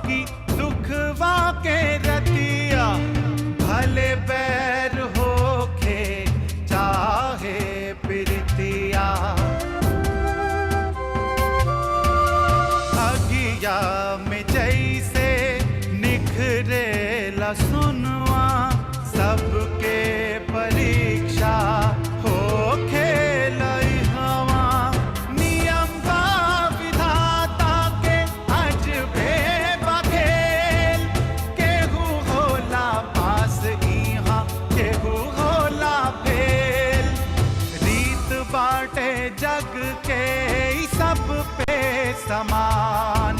की दुखवा के रतिया, भले बैर होके चाहे प्रीतिया। अगिया में जैसे निखरेला सुनवा, सबके परीक्षा हो खेलई हवा। नियम बा विधाता के अजबे बखेल, केहू होला पास इहाँ केहू होला फेल। रीत बाटे जग के ई सब पे समान,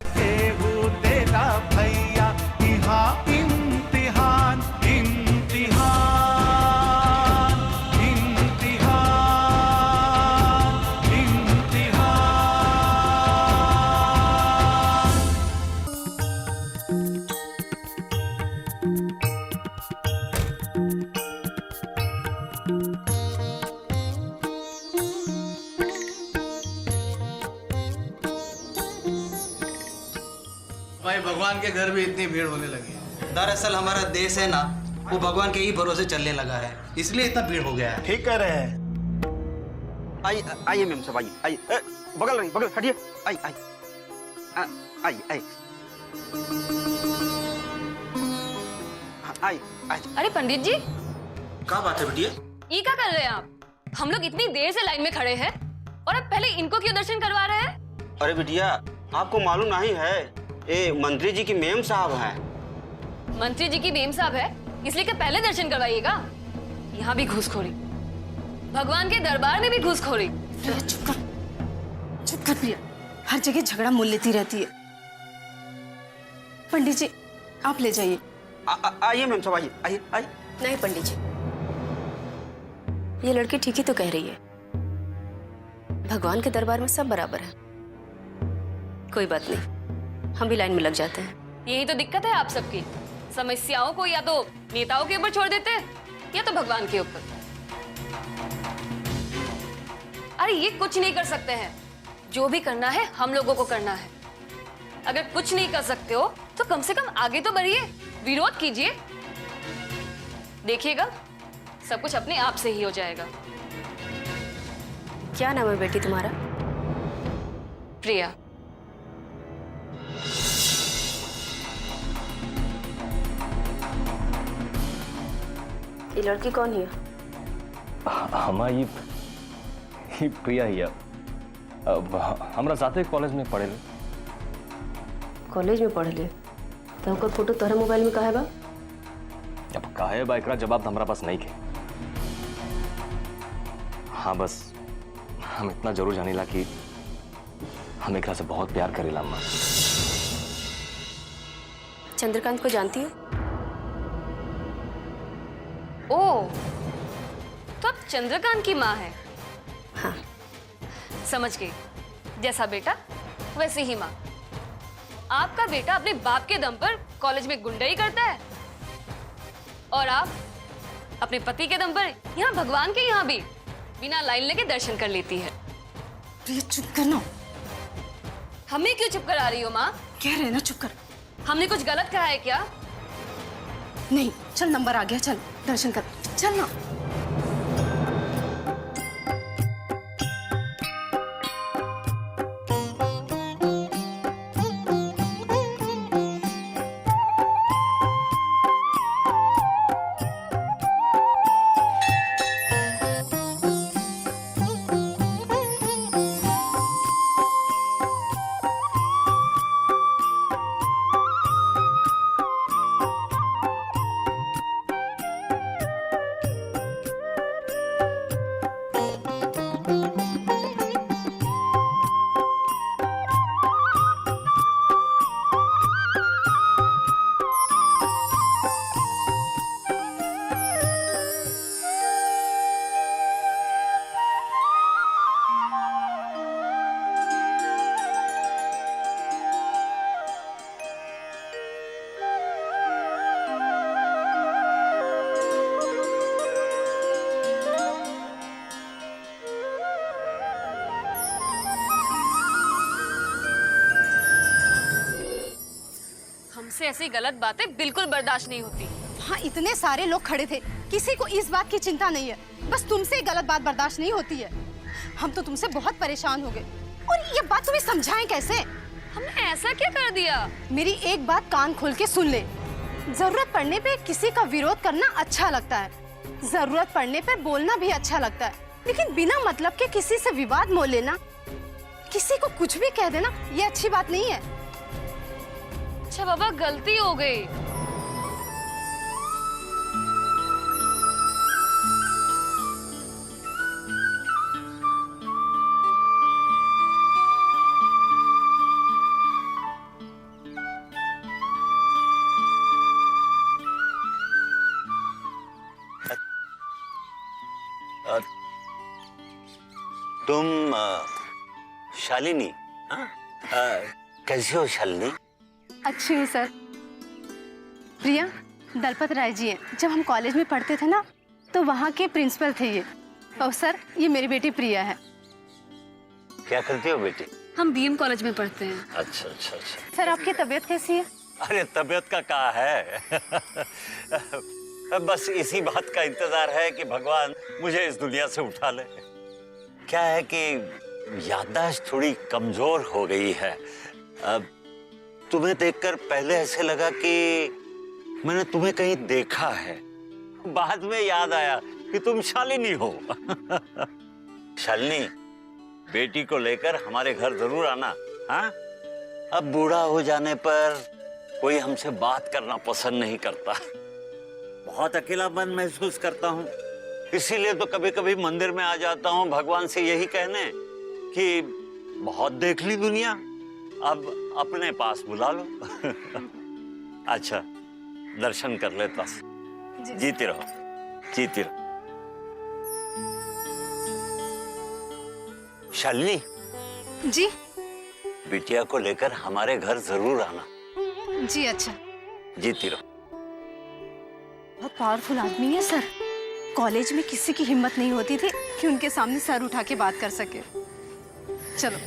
केहू देला भैया इहाँ इम्तिहान। इम्तिहान इम्तिहान इम्तिहान। भाई भगवान के घर भी इतनी भीड़ होने लगी है। दरअसल हमारा देश है ना, वो भगवान के ही भरोसे चलने लगा है, इसलिए इतना भीड़ हो गया है। ठीक कह रहे हैं। आइए मैम साहब, आइए आइए, बगल रही, बगल हटिए, आइए आइए आइए आइए आइए आइए। अरे पंडित जी, क्या बात है बिटिया? ये क्या कर रहे हैं आप? हम लोग इतनी देर से लाइन में खड़े हैं और अब पहले इनको क्यों दर्शन करवा रहे हैं? अरे बिटिया, आपको मालूम नहीं है, ये मंत्री जी की मेम साहब हैं। मंत्री जी की मेम साहब है, इसलिए कि पहले दर्शन करवाइएगा। यहाँ भी घूसखोरी, भगवान के दरबार में भी घूसखोरी। चुप कर प्रिया, हर जगह झगड़ा मोल लेती रहती है। पंडित जी आप ले जाइए। आइए मैम साहब, आइए आइए आइए। नहीं पंडित जी, ये लड़की ठीक ही तो कह रही है, भगवान के दरबार में सब बराबर है। कोई बात नहीं, हम भी लाइन में लग जाते हैं। यही तो दिक्कत है आप सबकी, समस्याओं को या तो नेताओं के ऊपर छोड़ देते हैं या तो भगवान के ऊपर। अरे ये कुछ नहीं कर सकते हैं, जो भी करना है हम लोगों को करना है। अगर कुछ नहीं कर सकते हो तो कम से कम आगे तो बढ़िए, विरोध कीजिए, देखिएगा सब कुछ अपने आप से ही हो जाएगा। क्या नाम है बेटी तुम्हारा? प्रिया। ये लड़की कौन है? हमारा ये प्रिया ही है। हमरा साथे कॉलेज में पढ़े ले। कॉलेज में पढ़ ले तो ओकर फोटो तोहरा मोबाइल में काहे बा? अब काहे बा एकरा जवाब तो हमरा पास नहीं के। हाँ बस हम इतना जरूर जानीला कि हम एकरा से बहुत प्यार करेला। अम्मा चंद्रकांत को जानती हो? ओ, तो आप चंद्रकांत की माँ है? हाँ। समझ गई, जैसा बेटा वैसी ही माँ। आपका बेटा अपने बाप के दम पर कॉलेज में गुंडाई करता है और आप अपने पति के दम पर यहाँ भगवान के यहाँ भी बिना लाइन लेके दर्शन कर लेती है। प्रिया चुप करना। हमें क्यों चुप करा रही हो माँ? कह रहे ना चुप कर। हमने कुछ गलत कहा है क्या? नहीं, चल नंबर आ गया, चल दर्शन कर, चल ना। आपसे ऐसी गलत बातें बिल्कुल बर्दाश्त नहीं होती। हाँ, इतने सारे लोग खड़े थे, किसी को इस बात की चिंता नहीं है, बस तुमसे गलत बात बर्दाश्त नहीं होती है। हम तो तुमसे बहुत परेशान हो गए, और ये बात तुम्हें समझाएं कैसे? हमने ऐसा क्या कर दिया? मेरी एक बात कान खोल के सुन ले। जरूरत पड़ने पे किसी का विरोध करना अच्छा लगता है, जरूरत पड़ने पे बोलना भी अच्छा लगता है, लेकिन बिना मतलब के किसी से विवाद मोल लेना, किसी को कुछ भी कह देना, ये अच्छी बात नहीं है। अच्छा बाबा, गलती हो गई। तुम शालिनी? हाँ? कैसी हो शालिनी? अच्छी हूँ सर। प्रिया, दलपत राय जी हैं, जब हम कॉलेज में पढ़ते थे ना, तो वहाँ के प्रिंसिपल थे ये। और सर, ये मेरी बेटी प्रिया है। क्या करती हो बेटी? हम बीएम कॉलेज में पढ़ते हैं। अच्छा अच्छा अच्छा। सर, आपकी तबीयत कैसी है? अरे तबीयत का क्या है बस इसी बात का इंतजार है कि भगवान मुझे इस दुनिया से उठा ले। क्या है कि याददाश्त थोड़ी कमजोर हो गई है। अब तुम्हें देखकर पहले ऐसे लगा कि मैंने तुम्हें कहीं देखा है, बाद में याद आया कि तुम शालिनी हो शालिनी, बेटी को लेकर हमारे घर जरूर आना। हाँ, अब बूढ़ा हो जाने पर कोई हमसे बात करना पसंद नहीं करता, बहुत अकेलापन महसूस करता हूँ, इसीलिए तो कभी कभी मंदिर में आ जाता हूँ भगवान से यही कहने कि बहुत देख ली दुनिया, अब अपने पास बुला लो अच्छा, दर्शन कर लेता। जीती रहो, जीती रहो। शालिनी जी। बिटिया को लेकर हमारे घर जरूर आना। जी अच्छा। जीती रहो। बहुत पावरफुल आदमी है सर। कॉलेज में किसी की हिम्मत नहीं होती थी कि उनके सामने सर उठा के बात कर सके। चलो।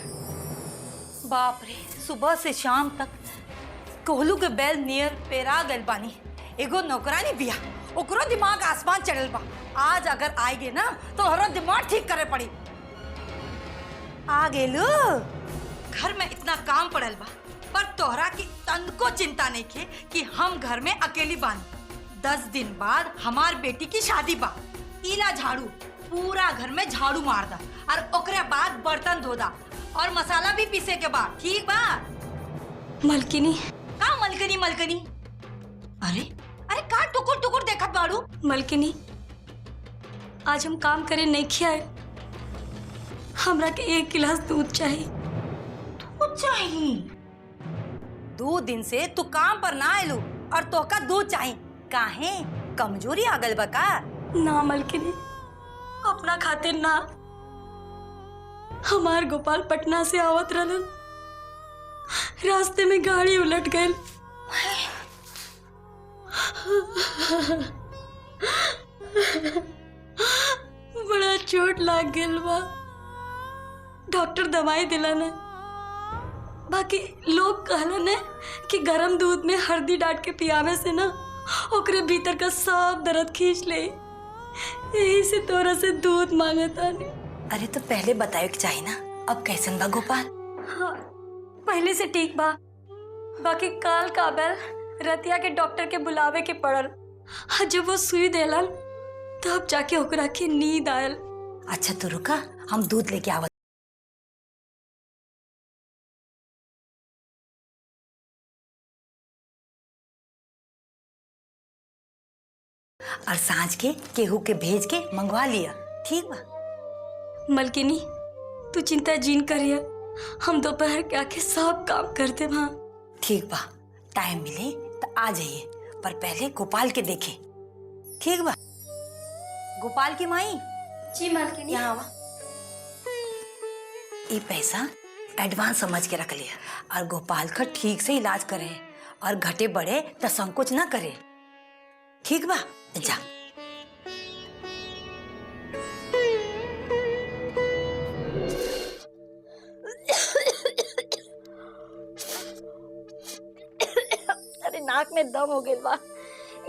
बाप रे, सुबह से शाम तक कोहलू के बैल नियर पेरा गल बानी। एगो नौकरानी बिया, ओकरो दिमाग आसमान चढ़ल बा। आज अगर आएगे ना तो हरो दिमाग ठीक करे पड़ी। आ गेलू। घर में इतना काम पड़ल बा, पर तोहरा की तन को चिंता नहीं खे कि हम घर में अकेली बानी। 10 दिन बाद हमार बेटी की शादी बा। इला झाड़ू, पूरा घर में झाड़ू मार दा, और ओकरे बाद बर्तन धो दा, और मसाला भी पीसे के बाद। ठीक बा? मलकिनी। का मलकनी मलकनी? अरे अरे का टुकुर टुकुर देखत बाड़ू? मलकिनी, आज हम काम करे नहीं खियाए, हमरा के 1 गिलास दूध चाहिए। दूध चाहिए? 2 दिन से तू काम पर ना आयलू और तोका दूध चाहिए। काहे, कमजोरी आ गल बा का? ना मलकिनी, अपना खातिर ना। हमार गोपाल पटना से आवत रहलन, रास्ते में गाड़ी उलट गई। बड़ा चोट लाग गइल बा। डॉक्टर दवाई दिलन है, बाकी लोग कहलन है कि गरम दूध में हल्दी डाल के पियावे से ना ओकरे भीतर का सब दर्द खींच ले। यही से तोरा से दूध मांगता नहीं। अरे तो पहले बताए कि चाहिए ना, अब कैसन बा गोपाल? हाँ, पहले से ठीक बा, बाकी काल काबल रतिया के डॉक्टर के बुलावे के पड़ल। हाँ, जब वो सुई देलन तब जाके ओकरा के नींद आयल। अच्छा तो रुका, हम दूध लेके आवत। और सांझ के केहू के भेज के मंगवा लिया। ठीक बा? मलकिनी, तू चिंता जीन करिया, हम दोपहर के आके सब काम करते वहाँ। ठीक बा, टाइम मिले तो आ जाइए, पर पहले गोपाल के देखे। ठीक बा? गोपाल की माई। जी मलकिनी। यहाँ आवा। ये पैसा एडवांस समझ के रख लिया, और गोपाल का ठीक से इलाज करे, और घटे बढ़े तो संकोच ना करे। ठीक बा? जा। अरे नाक में दम हो गइल बा।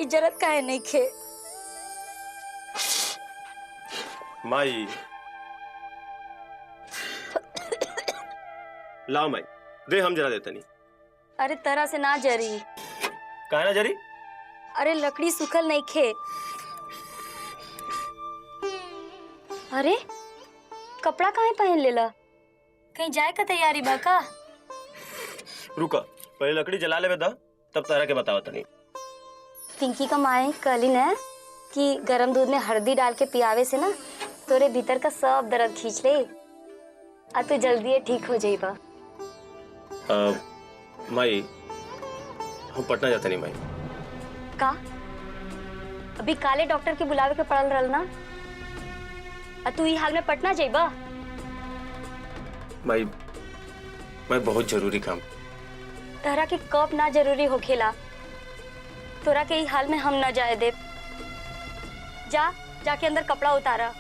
ई जरूरत काहे नहीं खे। माई लाओ माई, दे हम जरा देता नहीं। अरे तरह से ना जरी। काहे ना जरी? अरे लकड़ी सूखल नहीं खे। अरे कपड़ा काहे पहन लेला? कहीं जाए का तैयारी बा का? रुका, पहले लकड़ी जला ले दा, तब तारा के बताओ तनी। पिंकी का माए कहली न कि गरम दूध में हल्दी डाल के पियावे से ना तोरे भीतर का सब दर्द खींच ले आ तू जल्दी ठीक हो जाइबा। माई हम पटना जाते नहीं माई। का अभी काले डॉक्टर के बुलावे के पड़ल रहल ना, आ तू ई हाल में पटना जाइबा? माई बहुत जरूरी काम। तहरा के कब ना जरूरी होखेला, तोरा के ई हाल में हम ना जाए दे। जाके अंदर कपड़ा उतारा,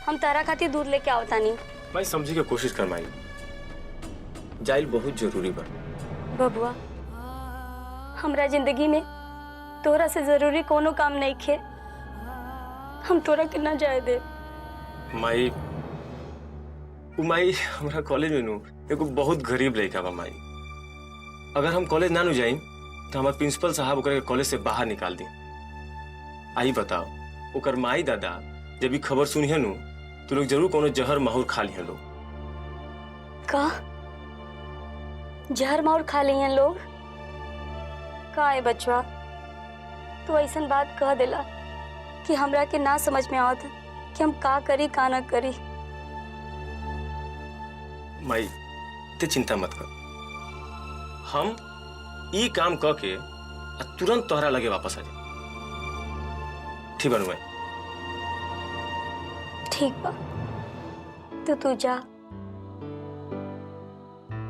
हम तहरा खातिर दूध लेके आवता नहीं। माई समझी के कोशिश कर माई, जाइल बहुत जरूरी बा। बबुआ हमरा जिंदगी में तोरा से जरूरी कोनो काम नहीं खे, हम तोरा के ना जाए दे। माई हमरा कॉलेज में नु एगो बहुत गरीब लड़का बा माई। अगर हम कॉलेज ना नु जाई तो हमारे प्रिंसिपल साहब ओकरा के कॉलेज से बाहर निकाल दी। आई बताओ, ओकर माई दादा जब भी खबर सुनिए नु तो लोग जरूर कोनो जहर माहौर खा लिया लोग। का जहर माहौर खा लिया लोग? का है बचवा, तू ऐसन बात कह देला कि हमरा के ना समझ में आवत कि हम का करी का ना करी। माई ते चिंता मत कर, हम ई काम क के तुरंत तोहरा लगे वापस आ जाए। ठीक बनू माई? ठीक बा, तो तू जा,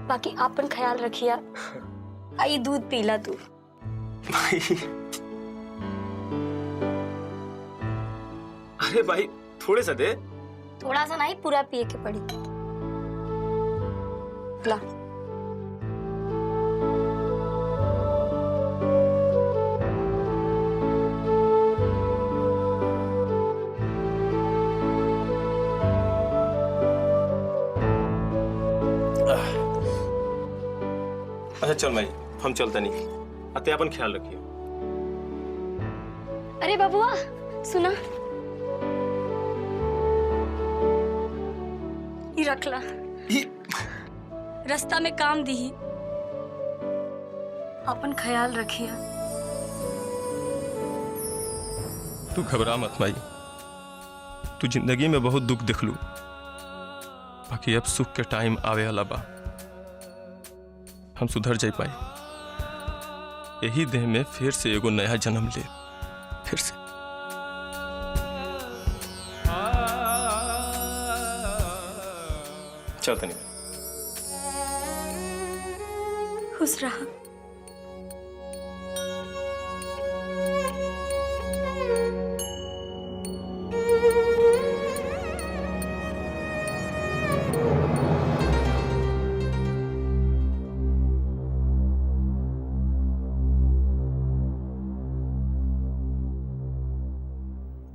बाकी आपन ख्याल रखिया। आई दूध पीला तू। अरे भाई थोड़े सा दे। थोड़ा सा नहीं, पूरा पिए के पड़ी। ला अच्छा चल भाई, हम चलते नहीं, अते अपन ख्याल रखिए। अरे बबुआ सुना, ये रखला, रास्ता में काम दी। अपन ख्याल रखिए। तू घबरा मत माई, तू जिंदगी में बहुत दुख देख लू, बाकी अब सुख के टाइम आवे वाला बा। हम सुधर जाई पाई, यही देह में फिर से एगो नया जन्म ले, फिर से। चलते नहीं। खुश रहा।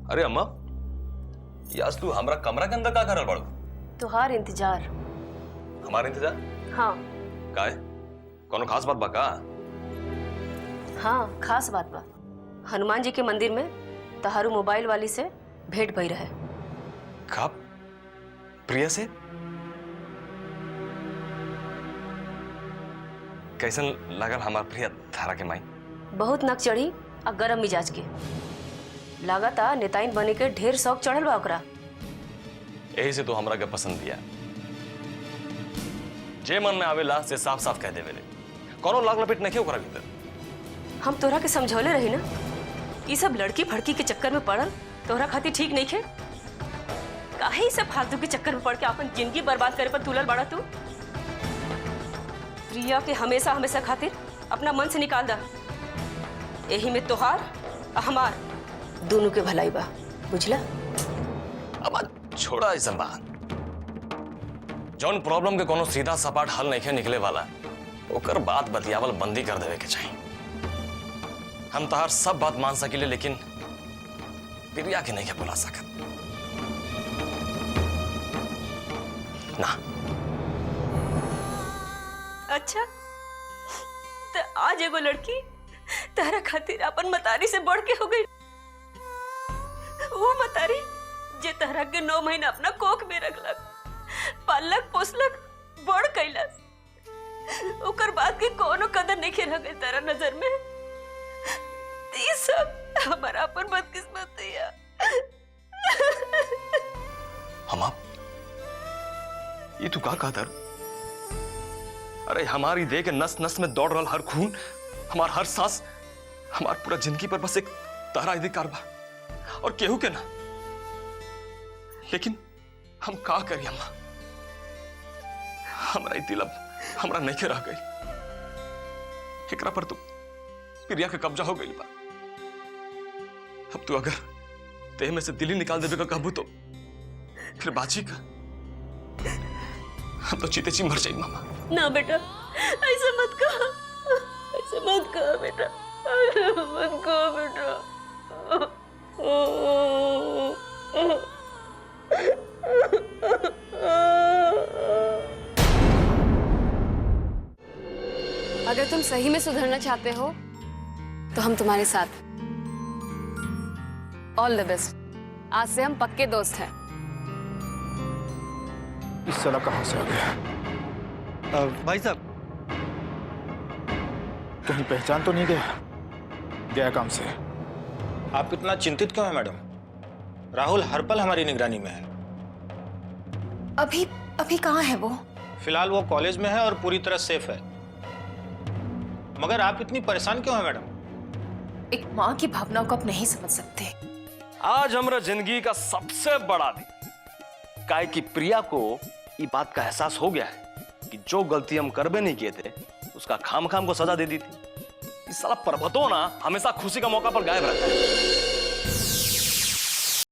अरे अम्मा, यास तू हमरा कमरा के अंदर का करल बाड़ू? तुहार इंतजार। हमारा इंतजार? हाँ। काहे? कोनो खास बात बा का? हाँ खास बात बा। हनुमान जी के मंदिर में तहारू मोबाइल वाली से भेंट भई रहे। का? प्रिया से? कैसन लगल हमार प्रिया थारा के माई? बहुत नक चढ़ी और गरम मिजाज के। लागता नेताइन बने के ढेर शौक चढ़ल बा ओकरा। यही से तो हमरा के पसंद दिया। जे मन में आवेला से साफ साफ कह देवेले, कोनो लाग लपेट नहीं ओकरा भीतर। हम तोरा के समझौले रही ना, ये सब लड़की फड़की के चक्कर में पड़ल तोरा खातिर ठीक नहीं खे। काहे सब फालतू के चक्कर में पड़ के अपन जिंदगी बर्बाद करे पर तुलल बड़ा तू। प्रिया के हमेशा हमेशा खातिर अपना मन से निकाल दा। यही में तोहार और हमार दोनों के भलाई बा, बुझला? अब छोड़ा ऐसा बात। जौन प्रॉब्लम के कोनो सीधा सपाट हल नहीं निकले वाला, ओकर बात बतियावल बंदी कर देवे के चाहिए। हम तहार सब बात मान सकिले, लेकिन प्रिया के नहीं के बुला सकत ना। अच्छा, तो आज एगो लड़की तारा खातिर अपन मतारी से बढ़ के हो गई। वो मतारी जे तारा के 9 महीना अपना कोख में रखलक, पालक पोसलक, बड़ कैलस, ओकर बाद के कोनो कदर नहीं रह गई तारा नजर में। ये सब हमारा अपन बदकिस्मत है। हम आप ये तू का कहतर? अरे हमारी देह के नस नस में दौड़ रहा हर खून, हमार हर सांस, हमार पूरा जिंदगी पर बस एक तारा अधिकार बा और केहू के ना। लेकिन हम का करी अम्मा, हमारा दिल अब हमरा नहीं के रह गई। एकरा पर तो प्रिया का कब्जा हो गई बा। अब तू अगर देह में से दिल ही निकाल देवे का कहबू तो फिर बाजी का हम तो चीते ची मर जाए मामा। ना बेटा, ऐसा मत कहो, ऐसा मत कहो बेटा, ऐसा मत कहो बेटा। अगर तुम सही में सुधरना चाहते हो तो हम तुम्हारे साथ। All the best. आज से हम पक्के दोस्त हैं। इस साला कहां से आ गया? भाई साहब, कहीं पहचान तो नहीं गया काम से? आप इतना चिंतित क्यों हैं मैडम? राहुल हर पल हमारी निगरानी में है। अभी अभी कहाँ है वो? फिलहाल वो कॉलेज में है और पूरी तरह सेफ है। मगर आप इतनी परेशान क्यों हैं मैडम? एक माँ की भावनाओं को आप नहीं समझ सकते। आज हमारा जिंदगी का सबसे बड़ा दिन, काहे कि प्रिया को ये बात का एहसास हो गया है कि जो गलती हम करबे नहीं किए थे उसका खाम खाम को सजा दे दी थी। इस साला पर्वतों ना हमेशा खुशी का मौका पर गायब रहता है।